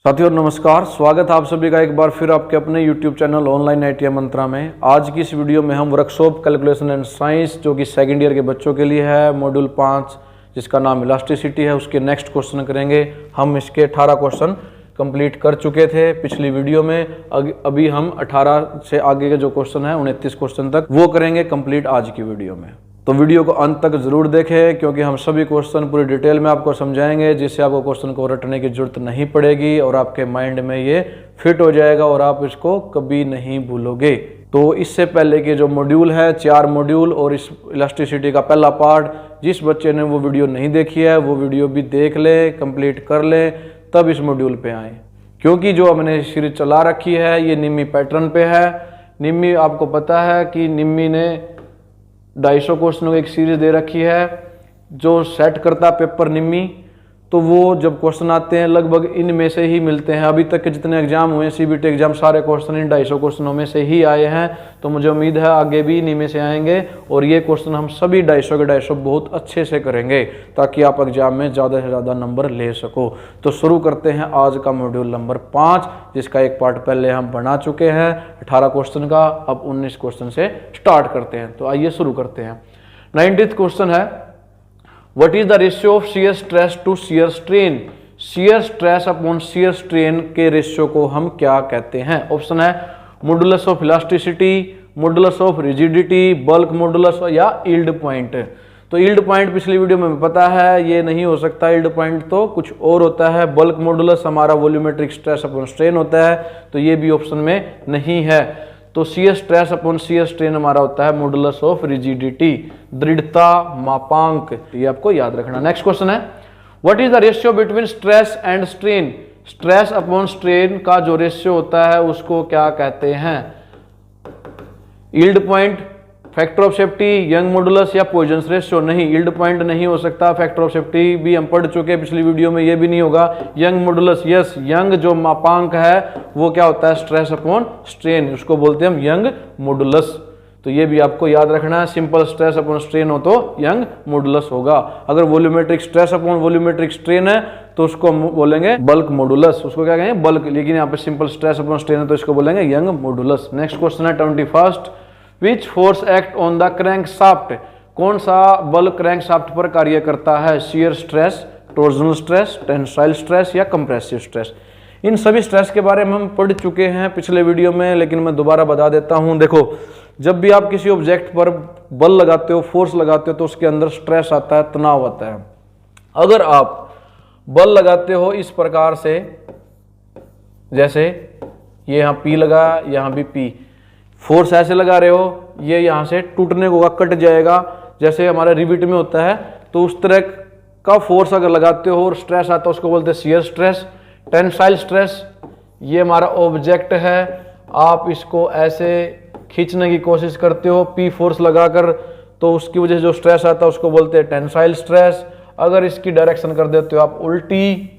साथियों नमस्कार, स्वागत है आप सभी का एक बार फिर आपके अपने YouTube चैनल ऑनलाइन ITM मंत्रा में। आज की इस वीडियो में हम वर्कशॉप कैलकुलेशन एंड साइंस जो कि सेकंड ईयर के बच्चों के लिए है, मॉड्यूल 5 जिसका नाम इलास्टिसिटी है, उसके नेक्स्ट क्वेश्चन करेंगे। हम इसके 18 क्वेश्चन कंप्लीट कर चुके थे पिछली वीडियो में। अभी हम 18 से आगे के जो क्वेश्चन है 29 क्वेश्चन तक वो करेंगे कंप्लीट आज की वीडियो में। तो वीडियो को अंत तक जरूर देखें क्योंकि हम सभी क्वेश्चन पूरी डिटेल में आपको समझाएंगे, जिससे आपको क्वेश्चन को रटने की जरूरत नहीं पड़ेगी और आपके माइंड में ये फिट हो जाएगा और आप इसको कभी नहीं भूलोगे। तो इससे पहले के जो मॉड्यूल है, 4 मॉड्यूल और इस इलास्टिसिटी का पहला पार्ट, जिस बच्चे ने वो वीडियो नहीं देखी है वो वीडियो भी देख ले, कंप्लीट कर ले, तब इस मॉड्यूल पे आए। क्योंकि जो हमने सीरीज चला रखी है ये निम्मी पैटर्न पे है। निम्मी आपको पता है कि निम्मी ने 250 क्वेश्चनों की एक सीरीज दे रखी है जो सेट करता पेपर निम्मी। तो वो जब क्वेश्चन आते हैं लगभग इनमें से ही मिलते हैं। अभी तक के जितने एग्जाम हुए CBT एग्जाम सारे क्वेश्चन इन 250 क्वेश्चनों में से ही आए हैं। तो मुझे उम्मीद है आगे भी इन्हीं में से आएंगे और ये क्वेश्चन हम सभी 250 के 250 बहुत अच्छे से करेंगे ताकि आप एग्जाम में ज़्यादा से ज़्यादा नंबर ले सको। तो शुरू करते हैं आज का मॉड्यूल नंबर 5, जिसका एक पार्ट पहले हम बना चुके हैं 18 क्वेश्चन का। अब 19 क्वेश्चन से स्टार्ट करते हैं। तो आइए शुरू करते हैं। 19th क्वेश्चन है, What is the ratio of shear stress to shear strain? shear stress upon shear strain के रेशियो को हम क्या कहते हैं? ऑप्शन है modulus of elasticity, modulus of rigidity, bulk modulus या यील्ड पॉइंट। तो यील्ड पॉइंट पिछली वीडियो में पता है ये नहीं हो सकता, यील्ड पॉइंट तो कुछ और होता है। बल्क मॉडुलस हमारा वॉल्यूमेट्रिक स्ट्रेस अपॉन स्ट्रेन होता है, तो ये भी ऑप्शन में नहीं है। तो shear stress upon shear strain हमारा होता है मॉडुलस ऑफ रिजिडिटी, दृढ़ता मापांक। ये आपको याद रखना। नेक्स्ट क्वेश्चन है, what is the ratio between stress and strain? Stress upon strain का जो रेशियो होता है उसको क्या कहते हैं? Yield point, factor of safety, young modulus या पॉइजन्स रेशियो? नहीं, यील्ड पॉइंट नहीं हो सकता। फैक्टर ऑफ सेफ्टी भी हम पढ़ चुके हैं पिछली वीडियो में, ये भी नहीं होगा। यंग मॉडुलस, यस, यंग जो मापांक है वो क्या होता है? स्ट्रेस अपॉन स्ट्रेन, उसको बोलते हैं हम यंग मॉडुलस। तो ये भी आपको याद रखना है। सिंपल स्ट्रेस अपॉन स्ट्रेन हो तो यंग मॉडुलस होगा। अगर volumetric stress upon volumetric strain है तो उसको हम बोलेंगे बल्क मॉडुलस, उसको क्या कहेंगे? बल्क। लेकिन यहाँ पे सिंपल स्ट्रेस अपॉन स्ट्रेन है तो इसको बोलेंगे यंग मॉडुलस। नेक्स्ट क्वेश्चन है 21st, Which force act on the crankshaft? कौन सा बल क्रैंकशाफ्ट पर कार्य करता है? shear stress, torsional stress, tensile stress या कंप्रेसिव स्ट्रेस? इन सभी स्ट्रेस के बारे में हम पढ़ चुके हैं पिछले वीडियो में, लेकिन मैं दोबारा बता देता हूं। देखो, जब भी आप किसी ऑब्जेक्ट पर बल लगाते हो, फोर्स लगाते हो, तो उसके अंदर स्ट्रेस आता है, तनाव आता है। अगर आप बल लगाते हो इस प्रकार से, जैसे ये यहाँ P लगा, यहाँ भी P, फोर्स ऐसे लगा रहे हो, ये यहाँ से टूटने को कट जाएगा जैसे हमारे रिविट में होता है। तो उस तरह का फोर्स अगर लगाते हो और स्ट्रेस आता है उसको बोलते हैं shear स्ट्रेस। टेंसाइल स्ट्रेस, ये हमारा ऑब्जेक्ट है, आप इसको ऐसे खींचने की कोशिश करते हो P फोर्स लगाकर, तो उसकी वजह से जो स्ट्रेस आता है उसको बोलते हैं टेंसाइल स्ट्रेस। अगर इसकी डायरेक्शन कर देते हो आप उल्टी,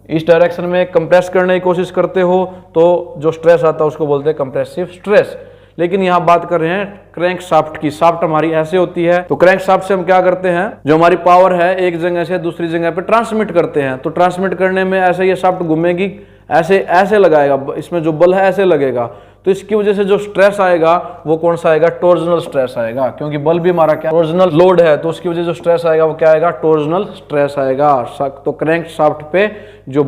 इस डायरेक्शन में कंप्रेस करने की कोशिश करते हो, तो जो स्ट्रेस आता है उसको बोलते हैं कंप्रेसिव स्ट्रेस। लेकिन यहाँ बात कर रहे हैं क्रैंक शाफ्ट की। शाफ्ट हमारी ऐसे होती है, तो क्रैंक शाफ्ट से हम क्या करते हैं, जो हमारी पावर है एक जगह से दूसरी जगह पे ट्रांसमिट करते हैं। तो ट्रांसमिट करने में ऐसे ये शाफ्ट घूमेगी, ऐसे ऐसे लगाएगा, इसमें जो बल है ऐसे लगेगा। तो इसकी वजह से जो स्ट्रेस आएगा वो कौन सा आएगा? टॉर्जनल स्ट्रेस आएगा, क्योंकि बल भी हमारा क्या टॉर्जनल लोड है। तो उसकी वजह से जो स्ट्रेस आएगा वो क्या आएगा? टॉर्जनल स्ट्रेस आएगा। तो क्रैंक शाफ्ट पे जो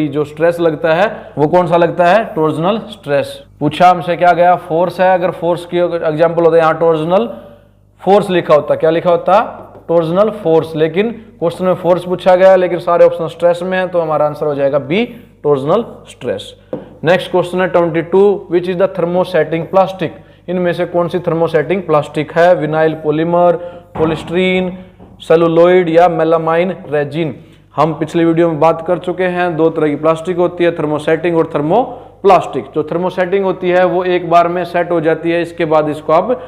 जो स्ट्रेस लगता है वो कौन सा लगता है? Torsional stress. पूछा हमसे क्या गया? फोर्स है। अगर फोर्स की एग्जाम्पल होता है, यहाँ टॉर्जनल फोर्स लिखा होता, क्या लिखा होता? Torsional force. लेकिन क्वेश्चन में फोर्स पूछा गया, लेकिन सारे ऑप्शन स्ट्रेस में है, तो हमारा आंसर हो जाएगा B, torsional stress. Next question है 22, which is the thermosetting plastic? इनमें से कौन सी थर्मोसेटिंग प्लास्टिक है? विनाइल पॉलीमर, पॉलीस्टीरीन, सेलुलोइड या मेलामाइन रेजिन? हम पिछली वीडियो में बात कर चुके हैं, 2 तरह की प्लास्टिक होती है, थर्मोसेटिंग और थर्मोप्लास्टिक। जो थर्मोसेटिंग होती है वो एक बार में सेट हो जाती है, इसके बाद इसको आप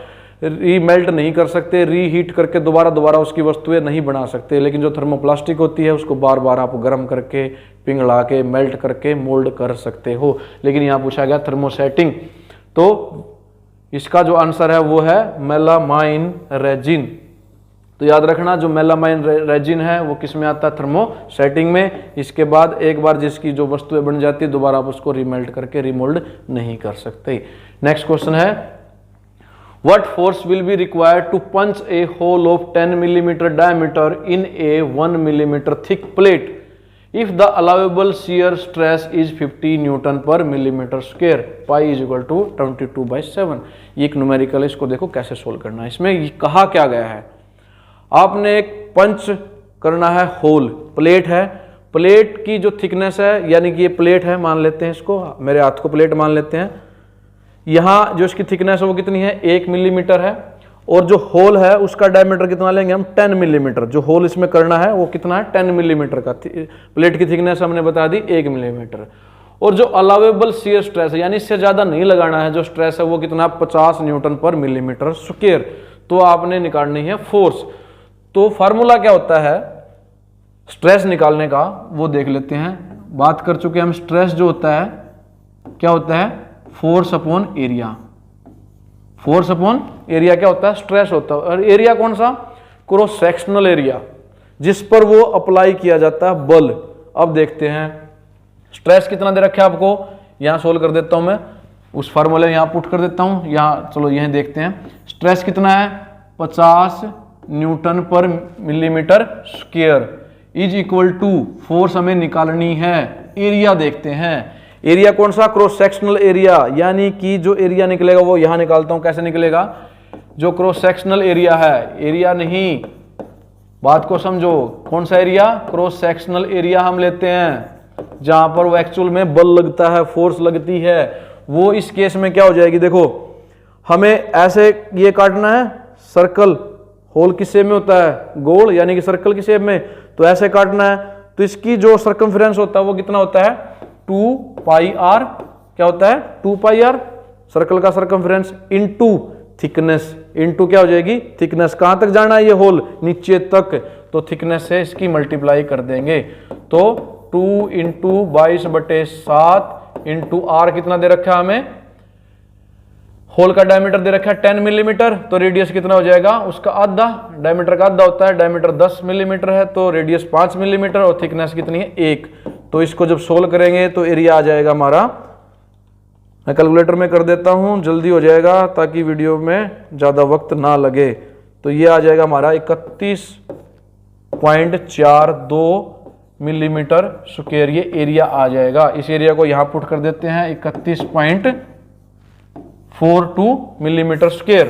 रीमेल्ट नहीं कर सकते, रीहीट करके दोबारा उसकी वस्तुएं नहीं बना सकते। लेकिन जो थर्मोप्लास्टिक होती है उसको बार बार आप गर्म करके, पिघला के, मेल्ट करके मोल्ड कर सकते हो। लेकिन यहाँ पूछा गया थर्मोसेटिंग, तो इसका जो आंसर है वो है मेलामाइन रेजिन। तो याद रखना जो मेलामाइन रेजिन है वो किस में आता है, थर्मोसेटिंग में। इसके बाद एक बार जिसकी जो वस्तुएं बन जाती है दोबारा आप उसको रिमेल्ट करके रिमोल्ड नहीं कर सकते। नेक्स्ट क्वेश्चन है what force will be required to punch a hole of 10 millimetre diameter in a 1 millimetre thick plate if the allowable shear stress is 50 newton पर millimetre square, pi is equal to 22/7। ये एक numerical है, इसको देखो कैसे solve करना है। इसमें कहा क्या गया है, आपने एक पंच करना है होल, प्लेट है, प्लेट की जो थिकनेस है यानी कि ये प्लेट है मान लेते हैं, इसको मेरे हाथ को प्लेट मान लेते हैं, यहाँ जो इसकी थिकनेस है वो कितनी है 1 मिलीमीटर है, और जो होल है उसका डायमीटर कितना लेंगे हम 10 मिलीमीटर। जो होल इसमें करना है वो कितना है 10 मिलीमीटर का, प्लेट की थिकनेस हमने बता दी 1 मिलीमीटर। और जो अलाउेबल शियर स्ट्रेस है यानी इससे ज्यादा नहीं लगाना है, जो स्ट्रेस है वो कितना 50 न्यूटन पर मिलीमीटर स्क्वायर। तो आपने निकालनी है फोर्स। तो फार्मूला क्या होता है स्ट्रेस निकालने का वो देख लेते हैं। बात कर चुके हम, स्ट्रेस जो होता है क्या होता है force upon area. Force upon area क्या होता है, स्ट्रेस होता है। और एरिया कौन सा, क्रॉस सेक्शनल एरिया जिस पर वो अप्लाई किया जाता है बल। अब देखते हैं स्ट्रेस कितना दे रखा है आपको, यहां सोल्व कर देता हूं मैं, उस फार्मूले यहां पुट कर देता हूं, यहां चलो यहां देखते हैं स्ट्रेस कितना है 50 न्यूटन पर millimetre square is equal to force हमें निकालनी है, एरिया देखते हैं। एरिया कौन सा, क्रॉस सेक्शनल एरिया, यानी कि जो एरिया निकलेगा वो यहां निकालता हूं, कैसे निकलेगा, जो क्रॉस सेक्शनल एरिया है, एरिया नहीं, बात को समझो, कौन सा एरिया, क्रॉस सेक्शनल एरिया हम लेते हैं जहां पर वो एक्चुअल में बल लगता है, फोर्स लगती है, वो इस केस में क्या हो जाएगी। देखो हमें ऐसे ये काटना है सर्कल, होल किस शेप में होता है गोल, यानी कि सर्कल की शेप में, तो ऐसे काटना है। तो इसकी जो सर्कमफ्रेंस होता है वो कितना होता है 2 पाई आर, क्या होता है 2 पाई आर सर्कल का सर्कमफ्रेंस इनटू थिकनेस, इनटू क्या हो जाएगी थिकनेस। कहां तक जाना है ये होल, नीचे तक, तो थिकनेस से इसकी मल्टीप्लाई कर देंगे। तो 2 इंटू 22/7 इंटू आर कितना दे रखा है हमें, होल का डायमीटर दे रखा है 10 मिलीमीटर, तो रेडियस कितना हो जाएगा उसका आधा, डायमीटर का आधा होता है, डायमीटर 10 मिलीमीटर है तो रेडियस 5 मिलीमीटर और थिकनेस कितनी है 1। तो इसको जब सोल्व करेंगे तो एरिया आ जाएगा हमारा, मैं कैलकुलेटर में कर देता हूं जल्दी हो जाएगा ताकि वीडियो में ज्यादा वक्त ना लगे। तो ये आ जाएगा हमारा 31.42 मिलीमीटर स्क्वायर, ये एरिया आ जाएगा। इस एरिया को यहां पुट कर देते हैं 31.42 मिलीमीटर स्क्वायर।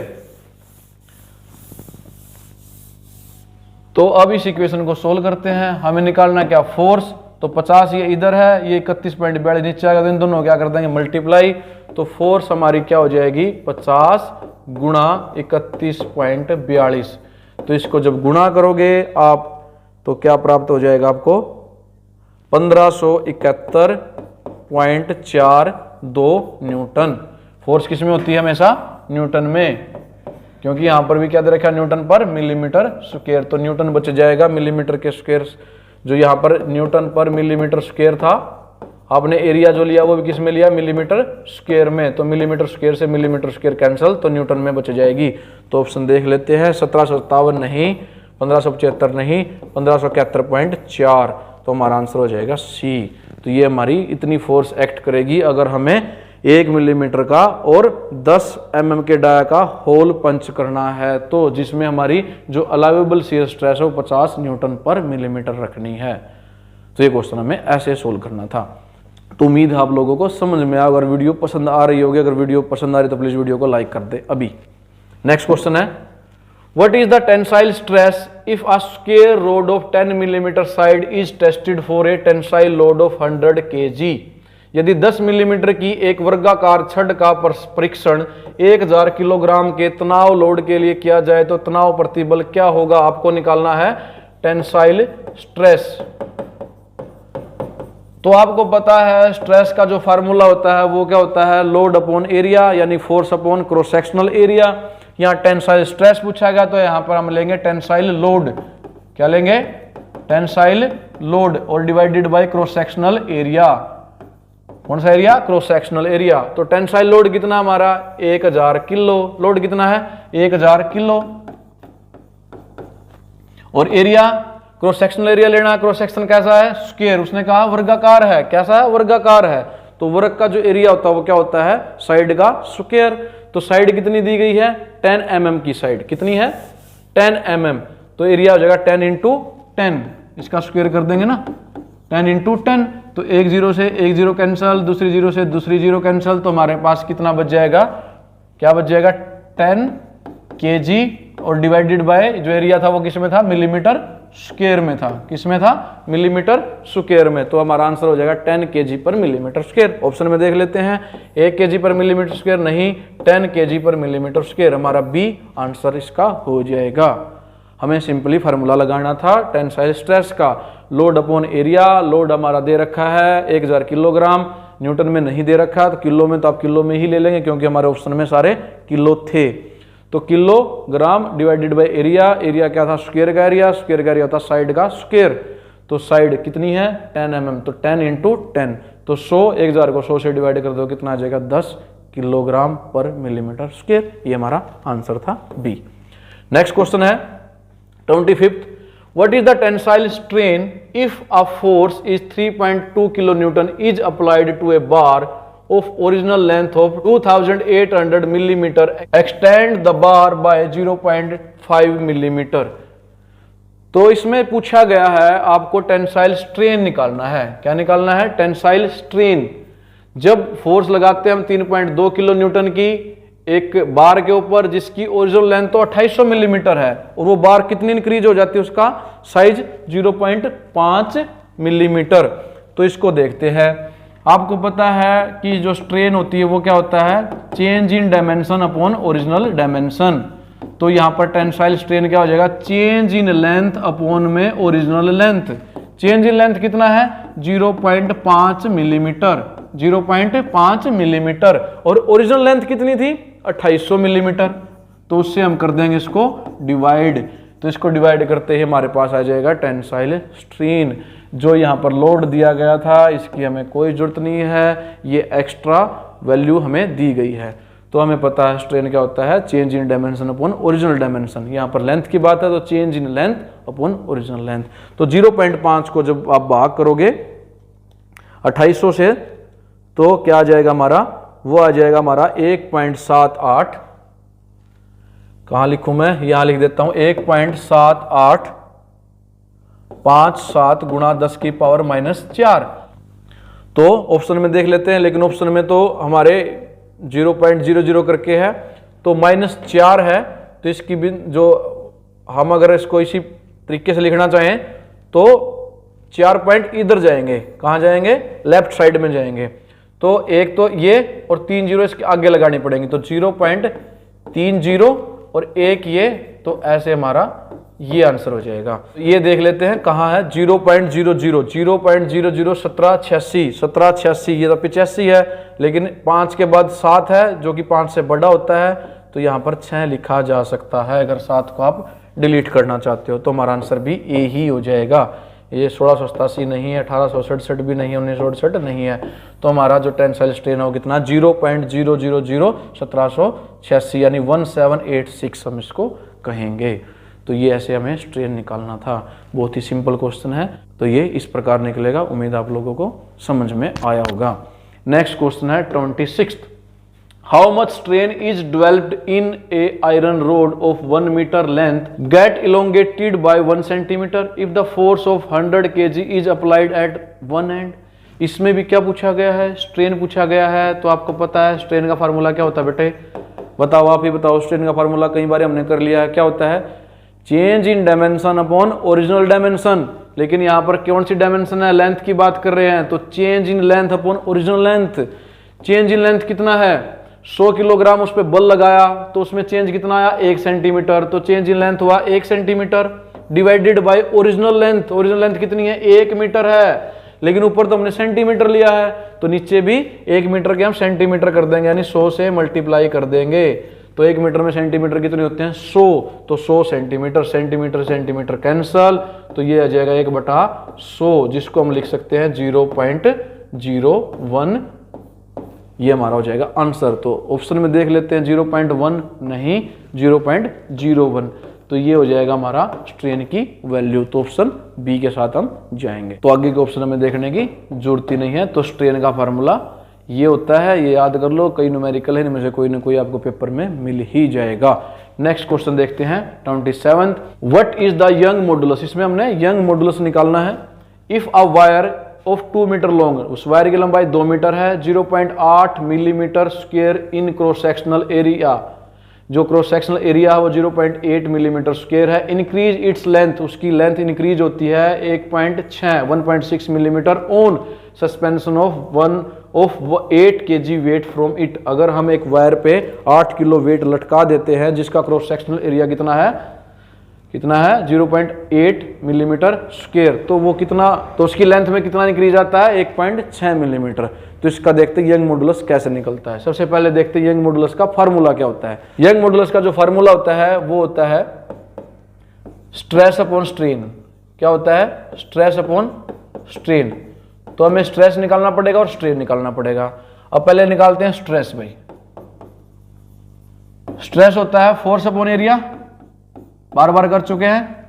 तो अब इस इक्वेशन को सोल्व करते हैं, हमें निकालना क्या फोर्स, तो 50 ये इधर है, ये 31.42 नीचे आएगा, तो इन दोनों क्या कर देंगे मल्टीप्लाई, तो फोर्स हमारी क्या हो जाएगी 50 गुणा 31.42। तो इसको जब गुणा करोगे आप तो क्या प्राप्त हो जाएगा आपको 1571.42 न्यूटन। फोर्स किस में होती है हमेशा न्यूटन में, क्योंकि यहां पर भी क्या दे रखा है न्यूटन पर मिलीमीटर स्क्वायर, तो न्यूटन बच जाएगा मिलीमीटर के स्क्वायर, जो यहां पर न्यूटन पर मिलीमीटर स्क्वायर था, आपने एरिया जो लिया वो भी किस में लिया मिलीमीटर स्क्वायर में, तो मिलीमीटर स्क्वायर से मिलीमीटर स्क्वायर कैंसिल, तो न्यूटन में बच जाएगी। तो ऑप्शन देख लेते हैं 1757 नहीं, 1575 नहीं, 1571.4, तो हमारा आंसर हो जाएगा सी। तो ये हमारी इतनी फोर्स एक्ट करेगी अगर हमें 1 मिलीमीटर का और 10 mm के डाया का होल पंच करना है, तो जिसमें हमारी जो अलाउेबल शियर स्ट्रेस है वो 50 न्यूटन पर मिलीमीटर रखनी है। तो ये क्वेश्चन हमें ऐसे सोल्व करना था। तो उम्मीद है आप लोगों को समझ में आया। अगर वीडियो पसंद आ रही होगी, अगर वीडियो पसंद आ रही तो प्लीज वीडियो को लाइक कर दे अभी। नेक्स्ट क्वेश्चन है what is the tensile stress if a square road of 10 millimetre side is tested for a tensile load of 100 kg। यदि 10 मिलीमीटर की एक वर्गाकार छड़ का परीक्षण 1000 किलोग्राम के तनाव लोड के लिए किया जाए तो तनाव प्रतिबल क्या होगा, आपको निकालना है टेंसाइल स्ट्रेस। तो आपको पता है स्ट्रेस का जो फार्मूला होता है वो क्या होता है लोड अपॉन एरिया, यानी force upon cross sectional area. यहाँ टेंसाइल स्ट्रेस पूछा गया तो यहाँ पर हम लेंगे टेंसाइल लोड, क्या लेंगे टेंसाइल लोड, और divided by cross sectional area. कौन सा एरिया, क्रॉस सेक्शनल एरिया। तो टेंसाइल लोड कितना हमारा 1000 किलो, लोड कितना है 1000 किलो। और एरिया, क्रॉस सेक्शनल एरिया लेना, क्रॉस सेक्शन कैसा है, स्क्वायर, उसने कहा वर्गाकार है, कैसा है, वर्गाकार है, तो वर्ग का जो एरिया होता है वो क्या होता है, साइड का स्क्वायर। तो साइड कितनी दी गई है, 10 mm की साइड, कितनी है, 10 mm, तो एरिया हो जाएगा 10 × 10, इसका स्क्वायर कर देंगे ना, 10 × 10, तो एक जीरो से एक जीरो कैंसिल, दूसरी जीरो से दूसरी जीरो कैंसिल, तो हमारे पास कितना बच जाएगा, क्या बच जाएगा, 10 kg, और डिवाइडेड बाय जो एरिया था वो किस में था, मिलीमीटर स्क्वायर में था, किस में था, मिलीमीटर स्क्वायर में। तो हमारा आंसर हो जाएगा 10 kg पर मिलीमीटर स्क्वायर। ऑप्शन में देख लेते हैं, 1 kg पर मिलीमीटर स्क्वायर नहीं, 10 kg पर मिलीमीटर स्क्वायर, हमारा बी आंसर इसका हो जाएगा। हमें सिंपली फार्मूला लगाना था टेंसाइल स्ट्रेस का, लोड अपॉन एरिया, लोड हमारा दे रखा है 1000 किलोग्राम, न्यूटन में नहीं दे रखा, तो किलो में, तो आप किलो में ही ले लेंगे क्योंकि हमारे ऑप्शन में सारे किलो थे। तो kilogram divided by area, area क्या था, स्क्वायर का एरिया, स्क्वायर का एरिया होता है साइड का स्क्वायर, तो साइड कितनी है, 10 mm, तो 10 × 10, तो 100, 1000 को 100 से डिवाइड कर दो, कितना आ जाएगा, 10 किलोग्राम पर मिलीमीटर स्क्वायर। ये हमारा आंसर था बी। नेक्स्ट क्वेश्चन है 25th, what is the tensile strain if a force is 3.2 kilonewton is applied to a bar of original length of 2800 millimeter, extend the bar by 0.5 millimeter। तो इसमें पूछा गया है आपको टेंसाइल स्ट्रेन निकालना है, क्या निकालना है, टेंसाइल स्ट्रेन। जब फोर्स लगाते हैं हम 3.2 किलो न्यूटन की एक बार के ऊपर जिसकी ओरिजिनल लेंथ तो 2800 मिलीमीटर है, और वो बार कितनी इंक्रीज हो जाती है, उसका साइज 0.5 मिलीमीटर। तो इसको देखते हैं, आपको पता है कि जो स्ट्रेन होती है वो क्या होता है, change in dimension upon original dimension. तो यहां पर टेंसाइल स्ट्रेन क्या हो जाएगा, चेंज इन लेंथ अपॉन में original length. Change in length कितना है, 0.5 मिलीमीटर, 0.5 मिलीमीटर, और ओरिजिनल लेंथ कितनी थी, 2800 मिलीमीटर। तो उससे हम कर देंगे इसको डिवाइड, तो इसको डिवाइड करते ही हमारे पास आ जाएगा टेंसाइल स्ट्रेन। जो यहाँ पर लोड दिया गया था इसकी हमें कोई जरूरत नहीं है, ये एक्स्ट्रा वैल्यू हमें दी गई है। तो हमें पता है स्ट्रेन क्या होता है, change in dimension upon original dimension. यहाँ पर लेंथ की बात है तो change in length upon original length. तो 0.5 को जब आप भाग करोगे 2800 से तो क्या आ जाएगा हमारा, वो आ जाएगा हमारा 1.78, कहां लिखूं मैं, यहां लिख देता हूं 1.7857 गुणा 10 की पावर -4। तो ऑप्शन में देख लेते हैं, लेकिन ऑप्शन में तो हमारे 0.00 करके है तो -4 है, तो इसकी भी जो हम अगर इसको इसी तरीके से लिखना चाहें तो 4 पॉइंट इधर जाएंगे, कहां जाएंगे, लेफ्ट साइड में जाएंगे। तो एक तो ये और 3 जीरो इसके आगे लगानी पड़ेंगी, तो 0.30 और एक ये, तो ऐसे हमारा ये आंसर हो जाएगा। ये देख लेते हैं कहाँ है, 0.00 1786, ये तो 85 है, लेकिन 5 के बाद 7 है जो कि 5 से बड़ा होता है, तो यहाँ पर 6 लिखा जा सकता है। अगर 7 को आप डिलीट करना चाहते हो तो हमारा आंसर भी ए ही हो जाएगा। ये 1687 नहीं है, 1867 भी नहीं है, 1968 नहीं है। तो हमारा जो टेंसाइल स्ट्रेन है वो कितना, 0.000 यानी 1786 हम इसको कहेंगे। तो ये ऐसे हमें स्ट्रेन निकालना था। बहुत ही सिंपल क्वेश्चन है, तो ये इस प्रकार निकलेगा। उम्मीद आप लोगों को समझ में आया होगा। नेक्स्ट क्वेश्चन है 26th, how much strain is developed in a iron rod of 1 metre length get elongated by 1 centimetre if the force of 100 kg is applied at one end. इसमें भी क्या पूछा गया है, स्ट्रेन पूछा गया है। तो आपको पता है स्ट्रेन का फार्मूला क्या होता है बेटे, बताओ, आप ही बताओ। स्ट्रेन का फार्मूला कई बार हमने कर लिया है, क्या होता है, change in dimension upon original dimension. लेकिन यहां पर कौन सी डायमेंशन है, लेंथ की बात कर रहे हैं, तो change in length upon original length. Change in length कितना है, 100 किलोग्राम उस पर बल लगाया तो उसमें चेंज कितना आया, 1 सेंटीमीटर। तो चेंज इन लेंथ हुआ 1 centimetre divided by original length. Original length कितनी है, 1 मीटर है, लेकिन ऊपर तो हमने सेंटीमीटर लिया है, तो नीचे भी 1 मीटर के हम सेंटीमीटर कर देंगे, यानी 100 से मल्टीप्लाई कर देंगे। तो 1 मीटर में सेंटीमीटर कितने होते हैं, 100, तो 100 सेंटीमीटर, सेंटीमीटर सेंटीमीटर कैंसल, तो ये आ जाएगा 1/100, जिसको हम लिख सकते हैं 0.01। ये हमारा हो जाएगा आंसर। तो ऑप्शन में देख लेते हैं 0.1 नहीं, 0.01। तो ये हो जाएगा हमारा स्ट्रेन की वैल्यू। तो ऑप्शन बी के साथ हम जाएंगे। तो आगे के ऑप्शन हमें देखने की जरूरत ही नहीं है। तो स्ट्रेन का फार्मूला ये होता है, ये याद कर लो, कई न्यूमेरिकल है, इनमें से कोई ना कोई आपको पेपर में मिल ही जाएगा। नेक्स्ट क्वेश्चन देखते हैं 27th। What is the Young modulus? इसमें हमने यंग मॉडुलस निकालना है। If a wire of 2 metre long, उस वायर की लंबाई 2 मीटर है, 0.8 millimetre square in cross sectional area, जो क्रॉस सेक्शनल एरिया है वो 0.8 मिलीमीटर स्क्वायर है। इंक्रीज इट्स लेंथ, उसकी लेंथ इंक्रीज होती है 1.6 millimetre on suspension of 8 kg weight from it. अगर हम एक वायर पे 8 किलो वेट लटका देते हैं जिसका क्रॉस सेक्शनल एरिया कितना है 0.8 मिलीमीटर स्क्वायर, तो वो कितना, तो उसकी लेंथ में कितना इंक्रीज आता है 1.6 मिलीमीटर। तो इसका देखते हैं यंग मॉडुलस कैसे निकलता है। सबसे पहले देखते हैं यंग मॉडुलस का फार्मूला क्या होता है। यंग मॉडुलस का जो फार्मूला होता है वो होता है स्ट्रेस अपॉन स्ट्रेन। क्या होता है? Stress upon strain. तो हमें स्ट्रेस निकालना पड़ेगा और स्ट्रेन निकालना पड़ेगा। अब पहले निकालते हैं स्ट्रेस। भाई स्ट्रेस होता है फोर्स अपॉन एरिया, बार बार कर चुके हैं।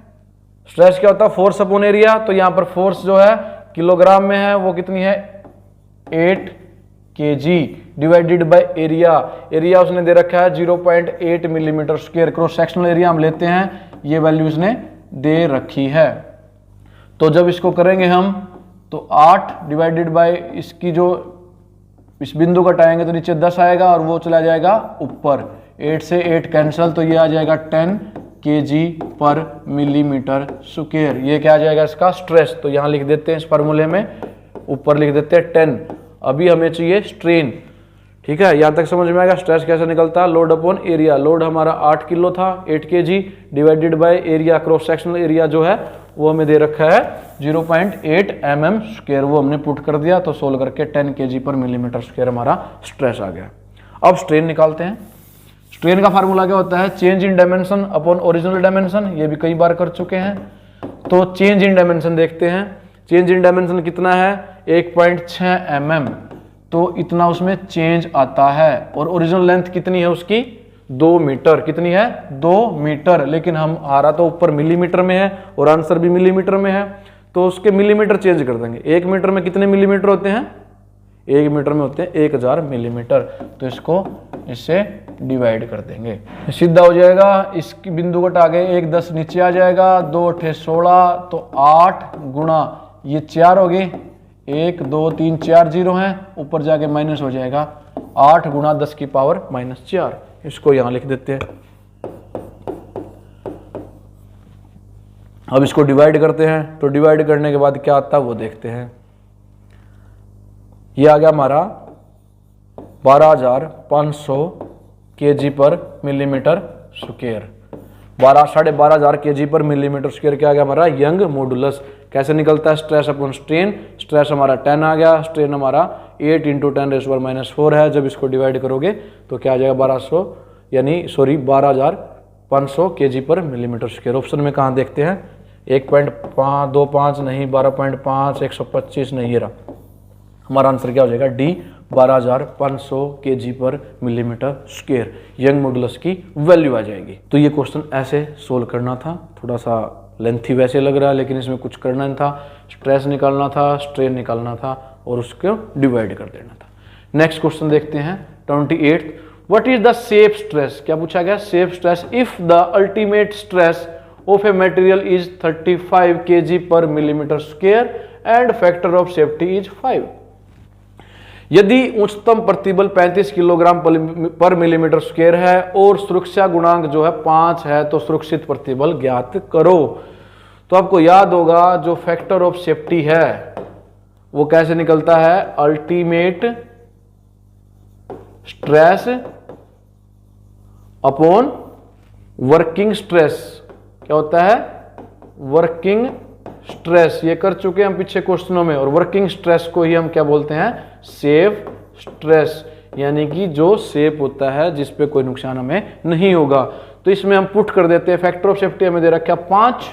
स्ट्रेस क्या होता है? Force upon area. तो यहां पर फोर्स जो है किलोग्राम में है, वो कितनी है 8 kg divided by area. Area उसने दे रखा है 0.8 millimetre square. Cross sectional area हम लेते हैं, ये वैल्यू उसने दे रखी है। तो जब इसको करेंगे हम तो 8 डिवाइडेड बाय इसकी जो इस बिंदु को हटाएंगे तो नीचे 10 आएगा और वो चला जाएगा ऊपर। 8 से 8 कैंसिल, तो ये आ जाएगा 10 kg पर मिलीमीटर स्क्वायर। ये क्या आ जाएगा इसका स्ट्रेस। तो यहां लिख देते हैं इस फार्मूले में, ऊपर लिख देते हैं 10। अभी हमें चाहिए स्ट्रेन। ठीक है, यहां तक समझ में आएगा स्ट्रेस कैसे निकलता है। लोड अपॉन एरिया, लोड हमारा 8 किलो था, 8 kg divided by area, cross sectional area जो है वो हमें दे रखा है 0.8 mm स्क्वायर। वो हमने पुट कर दिया, तो सोल्व करके 10 kg पर मिलीमीटर स्क्वायर हमारा स्ट्रेस आ गया। अब स्ट्रेन निकालते हैं। स्ट्रेन का फार्मूला क्या होता है? Change in dimension upon original dimension. ये भी कई बार कर चुके हैं। तो चेंज इन डायमेंशन देखते हैं। चेंज इन डायमेंशन कितना है 1.6 mm, तो इतना उसमें चेंज आता है। और ओरिजिनल लेंथ कितनी है उसकी 2 मीटर। कितनी है 2 मीटर। लेकिन हम आ रहा तो ऊपर मिलीमीटर में है और आंसर भी मिलीमीटर में है, तो उसके मिलीमीटर चेंज कर देंगे। 1 मीटर में कितने मिलीमीटर होते हैं? 1 मीटर में होते हैं 1000 मिलीमीटर। तो इसको इससे डिवाइड कर देंगे, सीधा हो जाएगा। इसकी बिंदु को हटा के 1 10 नीचे आ जाएगा, 2 8 16, तो 8 गुणा ये 4 हो गए, 1 2 3 4 जीरो हैं, ऊपर जाके माइनस हो जाएगा 8 गुणा 10 की पावर -4। इसको यहां लिख देते हैं। अब इसको डिवाइड करते हैं, तो डिवाइड करने के बाद क्या आता है वो देखते हैं। ये आ गया हमारा 12,500 kg पर मिलीमीटर स्क्वायर। 12,500 kg पर मिलीमीटर स्क्वायर क्या आ गया हमारा यंग मॉडुलस। कैसे निकलता है? Stress upon strain. स्ट्रेस हमारा 10 आ गया, स्ट्रेन हमारा 8 × 10⁻⁻4 है। जब इसको डिवाइड करोगे तो क्या आ जाएगा 12,500 kg पर मिलीमीटर स्क्वायर। ऑप्शन में कहाँ देखते हैं? 1.25 नहीं, 12.5, 125 नहीं, ये रहा हमारा आंसर। क्या हो जाएगा डी 12,500 kg पर मिलीमीटर स्क्वायर यंग मॉडुलस की वैल्यू आ जाएगी। तो ये क्वेश्चन ऐसे सोल्व करना था। थोड़ा सा लेंथी वैसे लग रहा है, लेकिन इसमें कुछ करना नहीं था। स्ट्रेस निकालना था, स्ट्रेन निकालना था और उसको डिवाइड कर देना था। नेक्स्ट क्वेश्चन देखते हैं 28। What is the safe stress? क्या पूछा गया? Safe stress if the ultimate stress of a material is 35 kg पर millimetre square and factor of safety is 5। यदि उच्चतम प्रतिबल 35 किलोग्राम पर मिलीमीटर स्क्वायर है और सुरक्षा गुणांक जो है 5 है, तो सुरक्षित प्रतिबल ज्ञात करो। तो आपको याद होगा जो फैक्टर ऑफ सेफ्टी है वो कैसे निकलता है? Ultimate stress upon working stress. क्या होता है? Working stress. ये कर चुके हैं हम पीछे क्वेश्चनों में। और वर्किंग स्ट्रेस को ही हम क्या बोलते हैं? सेफ स्ट्रेस, यानी कि जो सेफ होता है, जिस पे कोई नुकसान हमें नहीं होगा। तो इसमें हम पुट कर देते हैं फैक्टर ऑफ सेफ्टी हमें दे रखा है 5,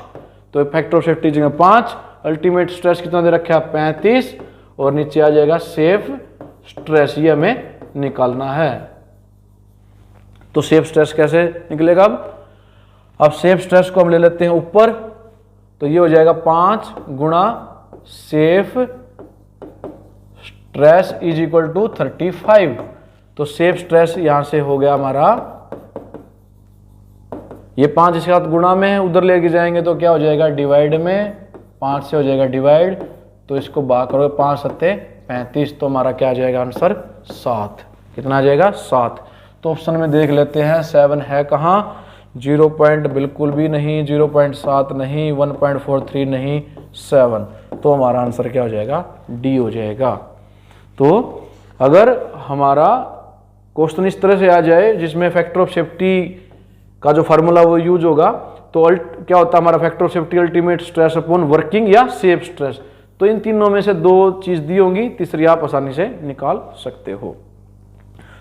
तो फैक्टर ऑफ सेफ्टी जगह 5, अल्टीमेट स्ट्रेस कितना दे रखा है 35 और नीचे आ जाएगा सेफ स्ट्रेस। ये हमें निकालना है। तो सेफ स्ट्रेस कैसे निकलेगा? अब अब सेफ स्ट्रेस को हम ले लेते हैं ऊपर, तो ये हो जाएगा 5 गुणा safe stress is equal to 35। तो सेफ स्ट्रेस यहां से हो गया हमारा, ये 5 इसके साथ गुणा में है, उधर लेके जाएंगे तो क्या हो जाएगा डिवाइड में, 5 से हो जाएगा डिवाइड, तो इसको भाग करोगे 5 सत्ते 35, तो हमारा क्या आ जाएगा आंसर 7। कितना आ जाएगा 7। तो ऑप्शन में देख लेते हैं 7 है कहाँ, 0 पॉइंट बिल्कुल भी नहीं, 0.7 नहीं, 1.43 नहीं, 7। तो हमारा आंसर क्या हो जाएगा, डी हो जाएगा। तो अगर हमारा क्वेश्चन इस तरह से आ जाए जिसमें फैक्टर ऑफ सेफ्टी का जो फार्मूला वो यूज होगा, तो क्या होता है हमारा factor of safety ultimate stress upon working या सेफ स्ट्रेस, तो इन तीनों में से 2 चीज दी होंगी, तीसरी आप आसानी से निकाल सकते हो।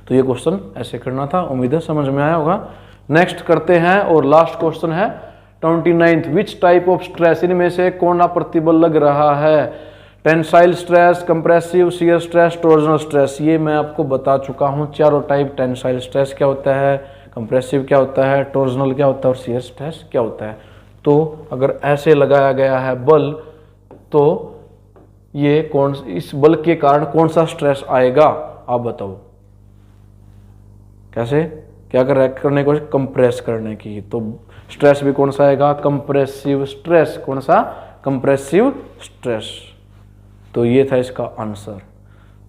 तो ये क्वेश्चन ऐसे करना था, उम्मीद है समझ में आया होगा। नेक्स्ट करते हैं और लास्ट क्वेश्चन है 29th, which type of stress, इनमें से कौन सा प्रतिबल लग रहा है, tensile stress, compressive, shear stress, torsional stress. ये मैं आपको बता चुका हूं चारों टाइप, टेंसाइल स्ट्रेस क्या होता है, कंप्रेसिव क्या होता है, टॉर्जनल क्या होता है और शियर स्ट्रेस क्या होता है। तो अगर ऐसे लगाया गया है बल, तो ये इस बल के कारण कौन सा स्ट्रेस आएगा, आप बताओ। कैसे क्या करने को, कंप्रेस करने की, तो स्ट्रेस भी कौन सा आएगा, कंप्रेसिव स्ट्रेस। कौन सा, कंप्रेसिव स्ट्रेस। तो ये था इसका आंसर।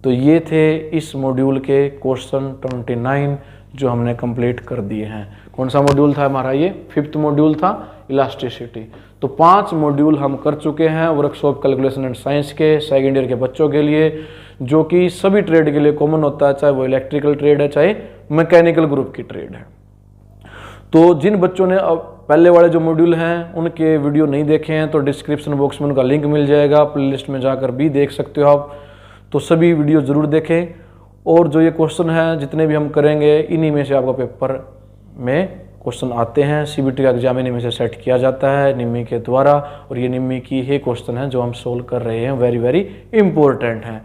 तो ये थे इस मॉड्यूल के क्वेश्चन 29 जो हमने कंप्लीट कर दिए हैं। कौन सा मॉड्यूल था हमारा, ये 5th मॉड्यूल था, इलास्टिसिटी। तो 5 मॉड्यूल हम कर चुके हैं वर्कशॉप कैलकुलेशन एंड साइंस के सेकंड ईयर के बच्चों के लिए, जो कि सभी ट्रेड के लिए कॉमन होता है, चाहे वो इलेक्ट्रिकल ट्रेड है चाहे मैकेनिकल ग्रुप की ट्रेड है। तो जिन बच्चों ने अब पहले वाले जो मॉड्यूल हैं उनके वीडियो नहीं देखे हैं, तो डिस्क्रिप्शन बॉक्स में उनका लिंक मिल जाएगा, प्लेलिस्ट में जाकर भी देख सकते हो आप। तो सभी वीडियो जरूर देखें, और जो ये क्वेश्चन है जितने भी हम करेंगे, इन्हीं में से आपका पेपर में क्वेश्चन आते हैं, सीबीटी का एग्जाम इन्हीं में से सेट किया जाता है निम्मी के द्वारा, और ये निम्मी की ही क्वेश्चन है जो हम सोल्व कर रहे हैं, वेरी वेरी इंपॉर्टेंट हैं,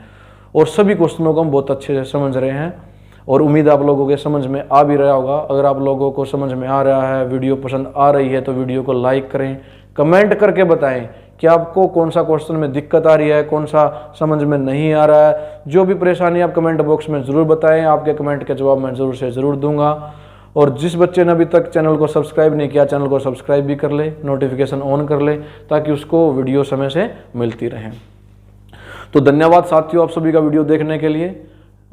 और सभी क्वेश्चनों को हम बहुत अच्छे से समझ रहे हैं, और उम्मीद आप लोगों के समझ में आ भी रहा होगा। अगर आप लोगों को समझ में आ रहा है, वीडियो पसंद आ रही है, तो वीडियो को लाइक करें, कमेंट करके बताएं कि आपको कौन सा क्वेश्चन में दिक्कत आ रही है, कौन सा समझ में नहीं आ रहा है। जो भी परेशानी आप कमेंट बॉक्स में ज़रूर बताएं, आपके कमेंट के जवाब मैं ज़रूर से ज़रूर दूंगा। और जिस बच्चे ने अभी तक चैनल को सब्सक्राइब नहीं किया, चैनल को सब्सक्राइब भी कर ले, नोटिफिकेशन ऑन कर ले, ताकि उसको वीडियो समय से मिलती रहे। तो धन्यवाद साथियों आप सभी का वीडियो देखने के लिए।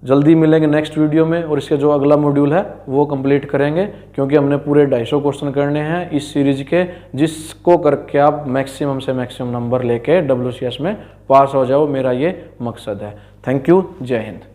जल्दी मिलेंगे नेक्स्ट वीडियो में, और इसके जो अगला मॉड्यूल है वो कंप्लीट करेंगे, क्योंकि हमने पूरे 250 क्वेश्चन करने हैं इस सीरीज के, जिसको करके आप मैक्सिमम से मैक्सिमम नंबर लेके WCS में पास हो जाओ, मेरा ये मकसद है। थैंक यू, जय हिंद।